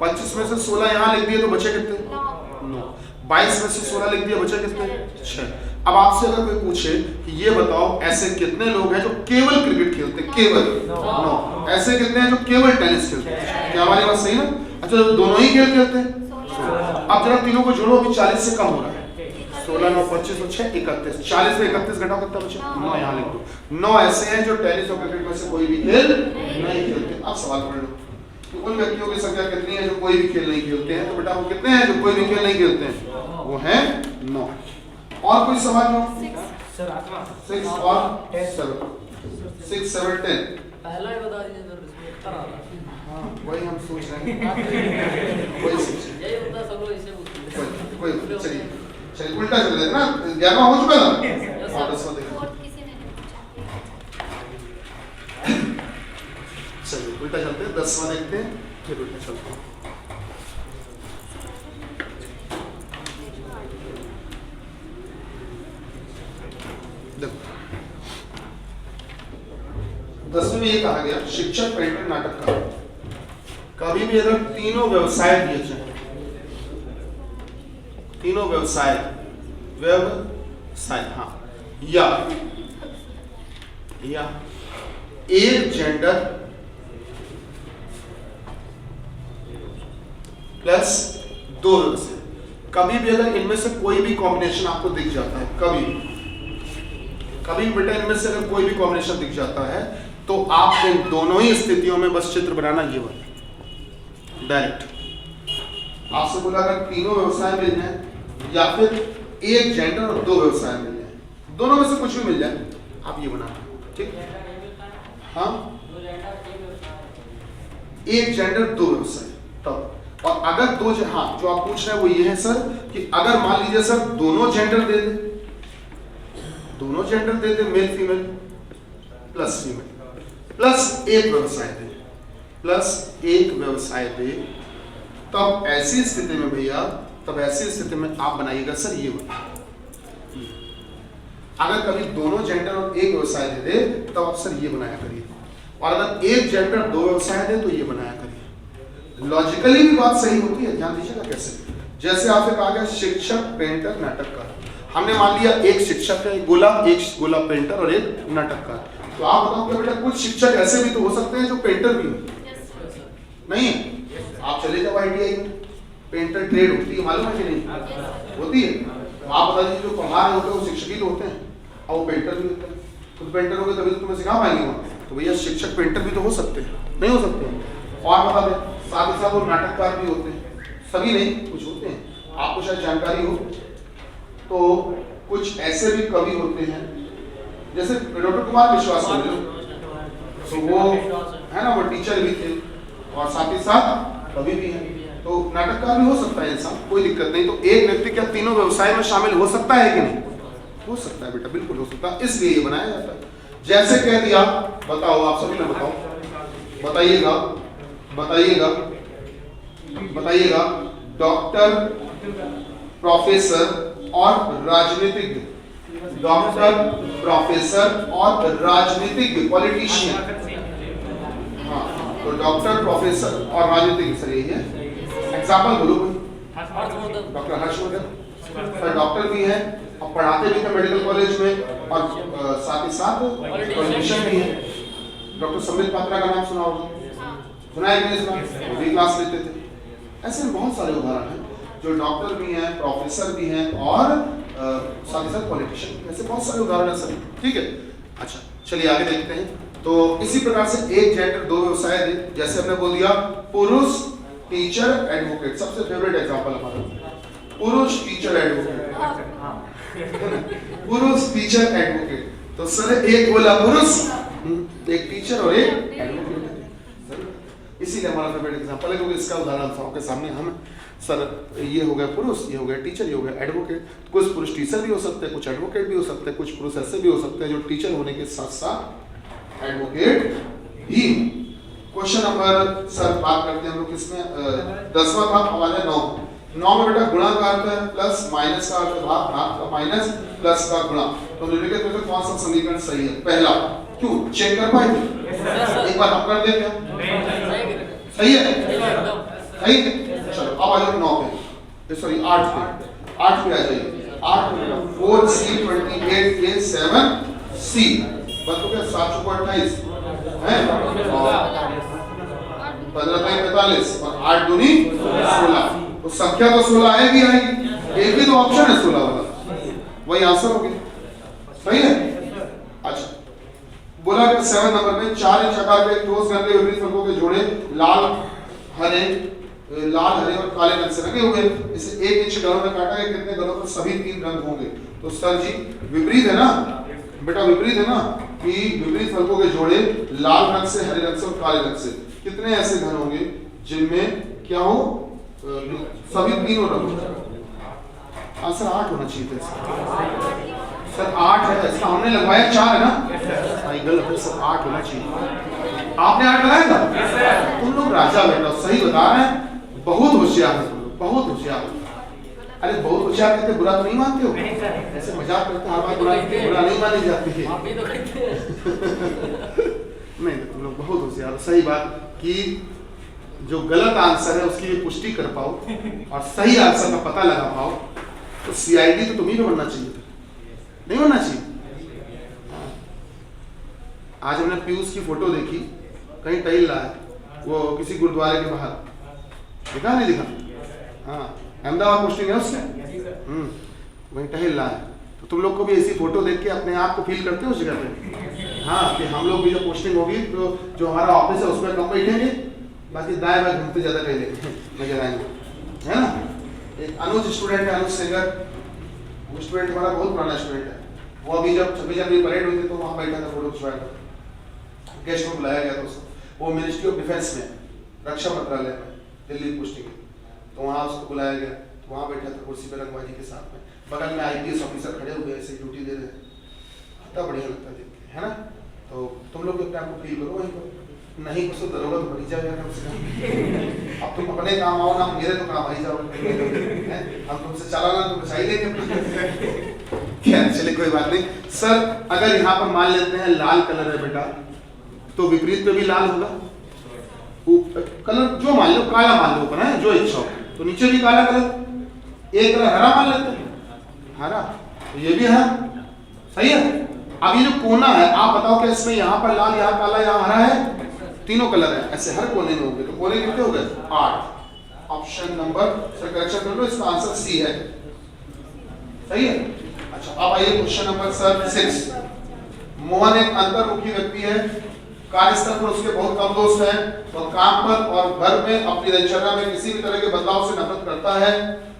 25 में से 16 यहाँ लिख दिए तो बचे कितने? 9। 22 में से 16 लिख दिए, बचे कितने? 6। अब आपसे अगर कोई पूछे कि ये बताओ ऐसे कितने लोग हैं जो केवल क्रिकेट खेलते हैं? केवल 9। ऐसे कितने हैं जो केवल टेनिस खेलते हैं? क्या हमारी बात सही ना? अच्छा दोनों ही खेल खेलते हैं। अब जरा तीनों को जोड़ो, अभी 40 से कम हो रहा है। 16 9 25 और 6 31। 40 में 31 घटाओ कितना बचे? 9 यहाँ लिख दो। 9 ऐसे हैं जो टेनिस और क्रिकेट में से कोई भी खेल नहीं खेलते। अब सवाल पढ़ लो, तो उन व्यक्तियों की संख्या कितनी है जो कोई भी खेल नहीं खेलते हैं? तो बेटा वो कितने हैं जो कोई भी खेल नहीं खेलते हैं? वो हैं 9। और कोई सवाल हो? 6 और 7। 6 7 10। पहला ही बता दीजिए सर, इसमें उत्तर आ रहा है। वही हम सोच रहे हैं, वही सोच रहे यही होता सब लोग इसे पूछते हैं। हैं। चलिए उल्टा चल रहा है ना, 11वां हो चुका ना। और 10वां देखो, और किसी ने नहीं पूछा। चलिए उल्टा चलते हैं, 10वां देखते हैं फिर उल्टा चलते हैं। देखो 10वें में ये कहा गया शिक्षक पेंटर नाटककार कभी भी अगर तीनों व्यवसाय दिए जाए, तीनों व्यवसाय हाँ, या एक जेंडर प्लस 2 व्यवसाय, कभी भी अगर इनमें से कोई भी कॉम्बिनेशन आपको दिख जाता है, कभी बेटा इनमें से अगर कोई भी कॉम्बिनेशन दिख जाता है तो आप इन दोनों ही स्थितियों में बस चित्र बनाना ये वाला डायरेक्ट। आपसे बोला अगर तीनों व्यवसाय मिल जाए या फिर एक जेंडर और 2 व्यवसाय मिल जाए, दोनों में से कुछ भी मिल जाए, आप ये बनाना, ठीक? हाँ, एक जेंडर 2 व्यवसाय तब। और अगर हाँ जो आप पूछ रहे हैं वो ये है सर कि अगर मान लीजिए सर दोनों जेंडर दे दे, male female plus female plus एक व्यवसाय दे, तब ऐसी स्थिति में भैया आप बनाइएगा सर ये वाला। अगर कभी दोनों जेंडर और एक व्यवसाय दे दे तब आप सर ये बनाया करिए, और अगर एक जेंडर 2 व्यवसाय दे तो ये बनाया करिए। लॉजिकली भी बात सही होती है, ध्यान दीजिएगा कैसे। जैसे आपसे कहा गया शिक्षक पेंटर नाटककार, हमने मान लिया एक शिक्षक है, एक गोला पेंटर और एक नाटककार। तो आप बताओ बेटा कुछ शिक्षक ऐसे भी तो हो सकते हैं जो पेंटर भी हो, नहीं है? आप चले जाओ ITI, पेंटर ट्रेड होती है, मालूम है कि नहीं? होती है। तो आप बता दीजिए जो पढ़ा रहे होते हैं वो शिक्षक ही तो होते हैं और वो पेंटर भी होते हैं। खुद पेंटर होंगे तभी तो तुम्हें सिखा पाएंगे वहाँ। तो भैया शिक्षक पेंटर भी तो हो सकते हैं, नहीं हो सकते हैं? और बता दें साथ ही साथ वो नाटककार भी होते हैं, सभी नहीं कुछ होते हैं, आपको शायद जानकारी हो। तो कुछ ऐसे भी कवि होते हैं जैसे डॉक्टर कुमार विश्वास हो, तो वो है ना, वो टीचर भी थे और साथ ही साथ कवि भी हैं, तो नाटककार भी हो सकता है इंसान, कोई दिक्कत नहीं। तो एक व्यक्ति क्या तीनों व्यवसाय में शामिल हो सकता है कि नहीं? हो सकता है बेटा, बिल्कुल हो सकता है, इसलिए ये बनाया जाता है। जैसे कह दिया, बताओ आप सभी लोग बताओ, बताइएगा बताइएगा बताइएगा, डॉक्टर, प्रोफेसर और राजनीतिज्ञ, डॉक्टर, प्रोफेसर और राजनीतिज्ञ, पॉलिटिशियन। हाँ, तो डॉक्टर, प्रोफेसर और राजनीतिज्ञ, सर यही है। एग्जाम्पल बोलो कोई। डॉक्टर हर्षवर्धन सर डॉक्टर भी हैं और पढ़ाते भी थे मेडिकल कॉलेज में, और साथ ही साथ पॉलिटिशियन भी है। डॉक्टर संबित पात्रा का नाम सुना होगा, सुना है कि नहीं सुना? वो भी क्लास लेते थे। ऐसे बहुत सारे उदाहरण हैं जो डॉक्टर भी हैं, प्रोफेसर भी हैं और साथ ही साथ पॉलिटिशियन, ऐसे बहुत सारे उदाहरण हैं सर। ठीक है, अच्छा चलिए आगे देखते हैं। तो इसी प्रकार से एक जेंडर दो व्यवसाय थे, जैसे हमने बोल दिया पुरुष, टीचर, एडवोकेट। सबसे फेवरेट एग्जांपल हमारा पुरुष, टीचर, एडवोकेट। पुरुष, टीचर, एडवोकेट। तो सर एक बोला पुरुष, एक टीचर और एक एडवोकेट, इसीलिए हमारा फेवरेट एग्जांपल है, क्योंकि इसका उदाहरण आपके सामने हम सर ये हो गया पुरुष, ये हो गया टीचर, ये हो गया एडवोकेट। कुछ पुरुष टीचर भी हो सकते हैं, कुछ एडवोकेट भी हो सकते हैं, कुछ पुरुष ऐसे भी हो सकते हैं जो टीचर होने के साथ साथ एडवोकेट भी। क्वेश्चन नंबर सर बात करते हैं हम लोग किसमें, 10वां था हमारे 9 में बेटा गुणा का अर्थ है प्लस, माइनस का अर्थ है भाग, भाग का माइनस, प्लस का गुणा। तो निम्नलिखित में से कौन सा समीकरण सही है? पहला, क्यों चेक कर पाए थे? एक बार हम कर देते हैं, सही है, सही। चलो अब आ जाओ 9 पे, सॉरी 8 पे आ जाइए। 8 में 4C28 7C बस हो गया, 7 चौको 28 है, 15 45 और 8 दूनी 16। तो संख्या तो 16 आएगी आएगी, एक ही तो ऑप्शन है 16 वाला, वही आंसर हो गया, सही है। अच्छा बोला कि 7 नंबर में 4 इंच आकार के ठोस घन के विपरीत फलकों के जोड़े लाल हरे और काले रंग से रंगे हुए, इसे 1 इंच गलों में काटा है, कितने गलों पर सभी 3 रंग होंगे? तो सर जी विपरीत है ना बेटा, विपरीत है ना कि विपरीत फलकों के जोड़े लाल रंग से, हरे रंग से और काले रंग से, कितने ऐसे घन होंगे जिनमें क्या हो सभी तीनों रंग? आंसर 8 होना चाहिए था सर, 8 है, इसका हमने लगवाया 4 है ना, गलत है सर, 8 होना चाहिए। आपने 8 लगाया था? तुम लोग राजा बेटा, सही बता रहे हैं, बहुत होशियार है तुम लोग, बहुत होशियार। अरे बहुत होशियार कहते बुरा तो नहीं मानते हो? ऐसे मजाक करते हर बार बुरा नहीं मानी जाती है। आप भी तो कहते हैं। नहीं तुम लोग बहुत होशियार, सही बात कि जो गलत आंसर है उसकी भी पुष्टि कर पाओ और सही आंसर का पता लगा पाओ, तो CID तो तुम्ही को बनना चाहिए था, नहीं बनना चाहिए। आज हमने पीयूष की फोटो देखी, कहीं टहल रहा है, वो किसी गुरुद्वारे के बाहर, दिखा नहीं दिखा? हाँ अहमदाबाद पोस्टिंग है उसने, वहीं टहल रहा है। तो तुम लोग को भी ऐसी फोटो देख के अपने आप को फील करते हो उस जगह पे? हाँ कि हम लोग भी जब पोस्टिंग होगी तो जो हमारा ऑफिस है उसमें कम बैठेंगे, बाकी दाएं बाएं घूमते ज्यादा टहलेंगे, नजर आएंगे, है ना। एक अनुज स्टूडेंट है, अनुज सेगर, वो स्टूडेंट हमारा बहुत पुराना स्टूडेंट है, वो अभी जब 26 जनवरी परेड हुई थी तो वहाँ बैठा था, फोटो खिंचवाया था, गेस्ट में बुलाया गया था उसको, वो मिनिस्ट्री ऑफ डिफेंस में, रक्षा मंत्रालय में दिल्ली पोस्टिंग है, तो वहाँ उसको बुलाया गया, तो वहाँ बैठा था कुर्सी पे रंगबाजी के साथ में, बगल में IPS ऑफिसर खड़े हुए ऐसे ड्यूटी दे रहे हैं, कितना बढ़िया लगता है देख के, है ना। तो तुम लोग अपने आप को फील करो वहीं पर, नहीं कुछ तो दरोगा तो भतीजा गया कम से कम। अब तुम अपने काम आओ ना, मेरे तो काम आई जाओ, हम तुमसे चलाना तो बचा ही लेंगे। क्या चलिए कोई बात नहीं सर। अगर यहाँ पर मान लेते हैं लाल कलर है बेटा, तो विपरीत पे भी लाल होगा, कलर जो मान लो, काला मान लो ऊपर है, जो इच्छा हो, तो नीचे भी काला कलर, एक कलर हरा मान लेते हैं, हरा, तो ये भी हरा, सही है। अब ये जो कोना है, आप बताओ क्या इसमें यहाँ पर लाल, यहाँ काला, यहाँ हरा है, तीनों कलर है, ऐसे हर कोने में होंगे, तो कोने कितने हो गए? 8। ऑप्शन नंबर सर करेक्शन कर लो, इसका आंसर C है, सही है। अच्छा अब आइए क्वेश्चन नंबर सर 6। मोहन एक अंतर्मुखी व्यक्ति है, कार्यस्थल पर उसके बहुत कम दोस्त हैं, और काम पर और घर में अपनी दिनचर्या में किसी भी तरह के बदलाव से नफरत करता है,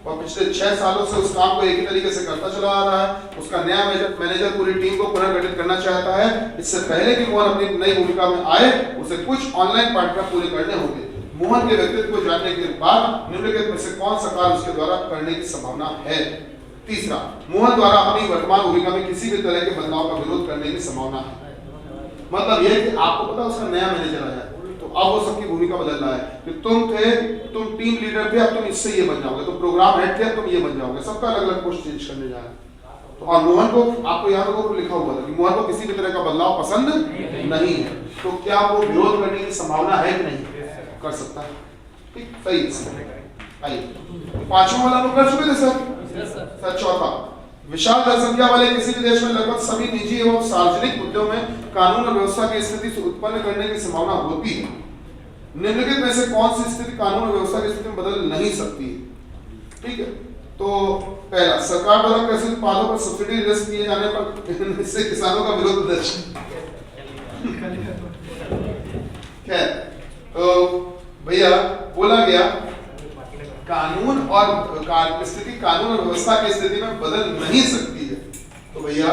और पिछले 6 सालों से उस काम को एक ही तरीके से करता चला आ रहा है। उसका नया मैनेजर पूरी टीम को पुनर्गठित करना चाहता है। इससे पहले कि मोहन अपनी नई भूमिका में आए, उसे कुछ ऑनलाइन पाठ्यक्रम पूरे करने होंगे। मोहन के व्यक्तित्व को जानने के बाद निम्नलिखित में से कौन सा कार्य उसके द्वारा करने की संभावना है? तीसरा, मोहन द्वारा अपनी वर्तमान भूमिका में किसी भी तरह के बदलाव का विरोध करने की संभावना है। मतलब यह कि आपको पता उसका नया मैनेजर आया, तो अब वो सबकी भूमिका बदल रहा है कि तुम टीम लीडर थे, अब तुम इससे ये बन जाओगे, तुम प्रोग्राम हेड थे, अब तुम ये बन जाओगे, सबका अलग अलग पोस्ट चेंज करने जा रहा है। तो और मोहन को आपको याद होगा लिखा हुआ था कि मोहन को किसी भी तरह का बदलाव पसंद नहीं है। तो क्या वो विरोध करने की संभावना है कि नहीं? कर सकता है। ठीक, सही। आइए, पांचवा वाला हम कर चुके थे सर। चौथा, विशाल जनसंख्या वाले किसी भी देश में लगभग सभी निजी एवं सार्वजनिक मुद्दों में कानून और व्यवस्था की स्थिति से उत्पन्न करने की संभावना होती है। निम्नलिखित में से कौन सी स्थिति कानून और व्यवस्था की स्थिति में बदल नहीं सकती है? ठीक है, तो पहला, सरकार द्वारा कृषि उत्पादों पर सब्सिडी रिलीज किए जाने पर इससे किसानों का विरोध प्रदर्शन। खैर, तो भैया बोला गया कानून और स्थिति कानून और व्यवस्था की स्थिति में बदल नहीं सकती है। तो भैया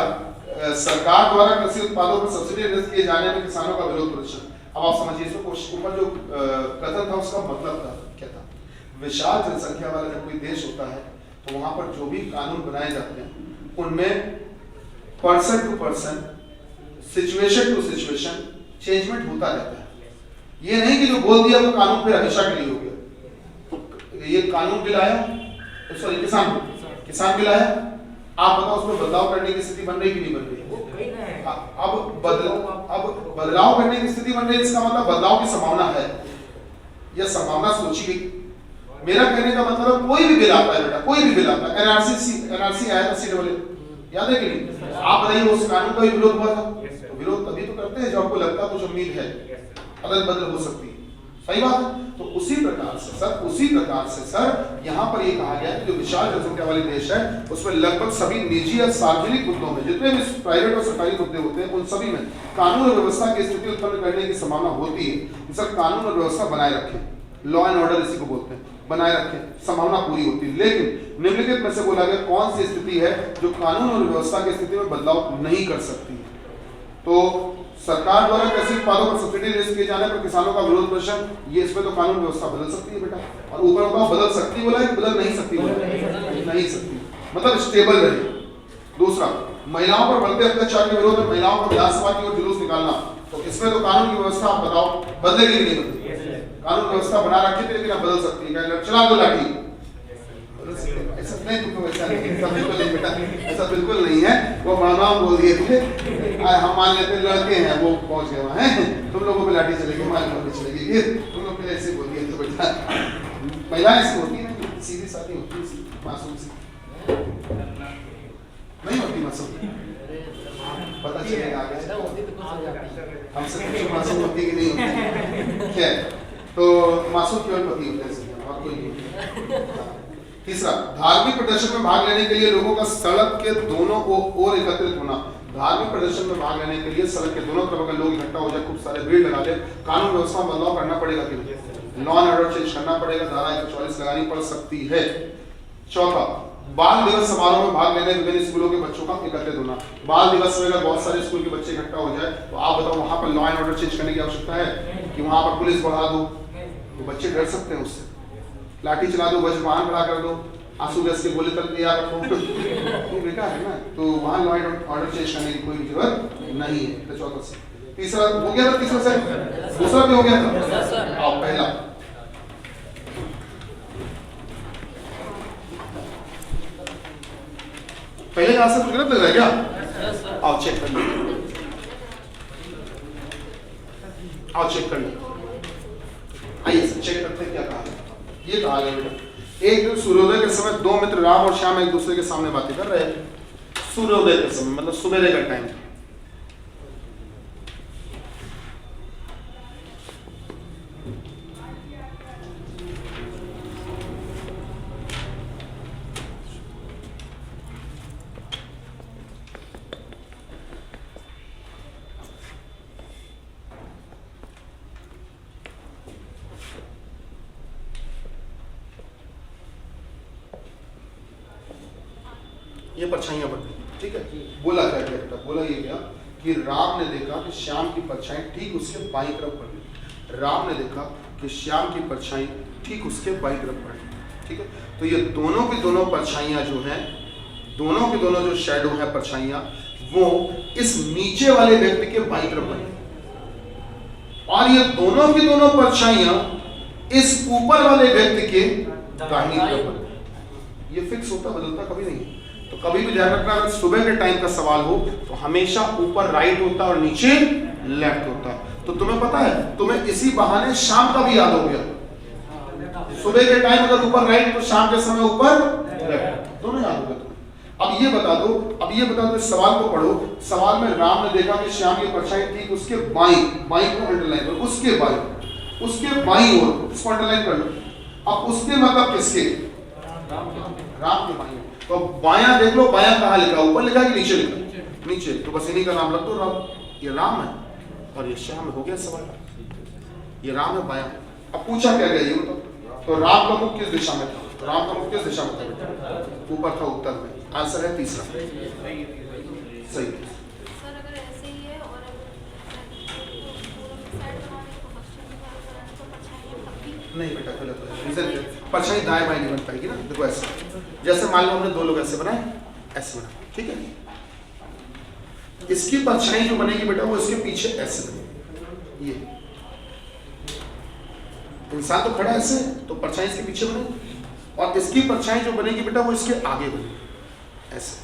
सरकार द्वारा कृषि उत्पादों पर सब्सिडी रिलीज किए जाने में किसानों का विरोध प्रदर्शन। अब आप समझिए, इसमें ऊपर जो कथन था उसका मतलब था क्या था? विशाल जनसंख्या वाला जब कोई देश होता है तो वहां पर जो भी कानून बनाए जाते हैं उनमें person to person, situation to situation changement होता रहता है। ये नहीं कि जो बोल दिया वो कानून फिर हमेशा के लिए हो गया। ये कानून बिल आया, सॉरी किसान बिल आया, आप बताओ उसमें बदलाव करने की स्थिति बन रही कि नहीं बन रही? अब बदलाव करने की स्थिति बन रही है, इसका मतलब बदलाव की संभावना है। यह संभावना सोची गई। मेरा कहने का मतलब कोई भी बिल आता है बेटा, कोई भी बिल आता है, एनआरसी आया था सीडब्ल्यू, याद है कि नहीं? आप बताइए उस कानून का विरोध हुआ था? तो विरोध तभी तो करते हैं जब आपको लगता है कुछ उम्मीद है, अदल बदल हो सकती है। सही बात है। तो उसी प्रकार से सर यहाँ पर ये कहा गया कि जो विशाल जनसंख्या वाले देश है उसमें लगभग सभी निजी या सार्वजनिक मुद्दों में, जितने भी प्राइवेट और सरकारी मुद्दे होते हैं, उन सभी में कानून और व्यवस्था की स्थिति उत्पन्न करने की संभावना होती है। सर कानून और व्यवस्था बनाए रखें, लॉ एंड ऑर्डर इसी को बोलते हैं, बनाए रखें, संभावना पूरी होती है। लेकिन निम्नलिखित में से बोला गया कौन सी स्थिति है जो कानून और व्यवस्था की स्थिति में बदलाव नहीं कर सकती है? तो सरकार द्वारा कृषि उत्पादों पर सब्सिडी रिलीज किए जाने पर किसानों का विरोध प्रदर्शन, ये इसमें तो कानून व्यवस्था बदल सकती है बेटा। और ऊपर बताओ बदल सकती बोला है कि बदल नहीं सकती बोला है? नहीं सकती, मतलब स्टेबल रहे। दूसरा, महिलाओं पर बढ़ते अत्याचार के विरोध में महिलाओं को विधानसभा की ओर जुलूस निकालना, तो इसमें तो कानून की व्यवस्था आप बताओ बदलेगी नहीं बदलेगी? कानून व्यवस्था बना रखी थी लेकिन अब बदल सकती है, चला दो लाठी। ऐसा नहीं, बिल्कुल नहीं बेटा, ऐसा बिल्कुल नहीं है। वो भावनाओं बोल दिए थे, हम मान लेते लड़के हैं वो पहुंच गए वहां हैं, तुम लोगों पे लाठी चलेगी, हमारे लोगों पे चलेगी, ये तुम लोग पहले ऐसे बोल दिए थे बेटा। महिलाएं ऐसी होती है, सीधी सादी होती है, मासूम सी नहीं होती, मासूम पता चलेगा आगे हमसे कुछ मासूम होती है कि नहीं होती। खैर, तो मासूम केवल पति होते हैं और कोई नहीं। तीसरा, धार्मिक प्रदर्शन में भाग लेने के लिए लोगों का सड़क के दोनों ओर एकत्रित होना। धार्मिक प्रदर्शन में भाग लेने के लिए सड़क के दोनों तरफ अगर लोग इकट्ठा हो जाए, खूब सारे भीड़ लगा ले, कानून व्यवस्था में बदलाव करना पड़ेगा कि नहीं? लॉ एंड ऑर्डर चेंज करना पड़ेगा, धारा 144 लगानी पड़ सकती है। चौथा, बाल दिवस समारोह में भाग लेने विभिन्न स्कूलों के बच्चों का एकत्रित होना। बाल दिवस में अगर बहुत सारे स्कूल के बच्चे इकट्ठा हो जाए तो आप बताओ वहां पर लॉ एंड ऑर्डर चेंज करने की आवश्यकता है कि वहां पर पुलिस बढ़ा दो? तो बच्चे डर सकते हैं उससे, लाठी चला दो, वज्रवाहन खड़ा कर दो, आंसू गैस के गोले तक तैयार रखो, तो बेकार है ना। तो वहां लॉ एंड ऑर्डर चेंज करने की कोई जरूरत नहीं है। तो चौथा से तीसरा हो गया था, तीसरा से दूसरा भी हो गया था। आओ पहला, पहले का आंसर कुछ गलत लग रहा है क्या? आओ चेक कर लो, आओ चेक कर लो। आइए चेक करते हैं क्या कहा है। ये कहा गया बेटा, एक दिन सूर्योदय के समय दो मित्र राम और श्याम एक दूसरे के सामने बातें कर रहे हैं। सूर्योदय के समय मतलब सुबह का टाइम। ये परछाइयां बन गई, ठीक है। बोला क्या गया बेटा, बोला ये गया कि राम ने देखा कि श्याम की परछाई ठीक उसके बाईं तरफ पड़ गई। राम ने देखा कि श्याम की परछाई ठीक उसके बाईं तरफ पड़ गई, ठीक है। तो ये दोनों की दोनों परछाइयां जो हैं, दोनों की दोनों जो शेडो है परछाइयां, वो इस नीचे वाले व्यक्ति के बाईं तरफ बनी, और ये दोनों की दोनों परछाइयां इस ऊपर वाले व्यक्ति के दाहिनी तरफ बनी। ये फिक्स होता, बदलता कभी नहीं। तो कभी भी ध्यान रखना, अगर सुबह के टाइम का सवाल हो तो हमेशा ऊपर राइट होता और नीचे लेफ्ट होता। तो तुम्हें पता है, तुम्हें इसी बहाने शाम का भी याद हो गया। सुबह के टाइम अगर ऊपर राइट तो शाम के समय ऊपर लेफ्ट, दोनों याद हो गया। अब ये बता दो, इस सवाल को पढ़ो। सवाल में राम ने देखा कि श्याम की परछाई ठीक उसके बाईं को अंडरलाइन करो, उसके बाईं ओर, इसको अंडरलाइन कर लो। अब उसके मतलब किसके? राम के बाईं। तो बायां देख लो, बायां कहाँ लिखा, ऊपर लिखा कि नीचे लिखा? नीचे। तो बस इन्हीं का नाम रख दो, राम। ये राम है और ये श्याम हो गया सवाल। ये राम है बायां। अब पूछा क्या गया ये बताओ। तो राम का मुख किस दिशा में था? राम का मुख किस दिशा में था? ऊपर था, उत्तर में। आंसर है तीसरा, सही। सर अगर ऐसे ही है और नहीं बेटा, गलत है। रीजन क्या? परछाई दाएं बाएं नहीं बन पाएगी ना। देखो ऐसे, जैसे मान लो हमने दो लोग ऐसे बनाए, ऐसे बनाए, ठीक है। इसकी परछाई जो बनेगी बेटा, वो इसके पीछे ऐसे बनेगी। ये इंसान तो खड़ा ऐसे, तो परछाई इसके पीछे बनेगी, और इसकी परछाई जो बनेगी बेटा, वो इसके आगे बनेगी, ऐसे।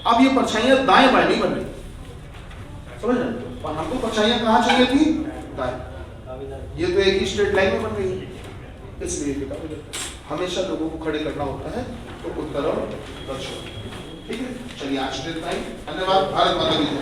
अब ये परछाइयां दाएं बाएं नहीं बन रही, समझ रहे? और हमको परछाइयां कहाँ चाहिए थी? दाएं। ये तो एक ही स्ट्रेट लाइन में बन रही है, इसलिए बेटा हमेशा लोगों को खड़े करना होता है, तो उत्तर और दक्षिण, ठीक है। चलिए आज स्ट्रेट लाइन। धन्यवाद। भारत माता की जय।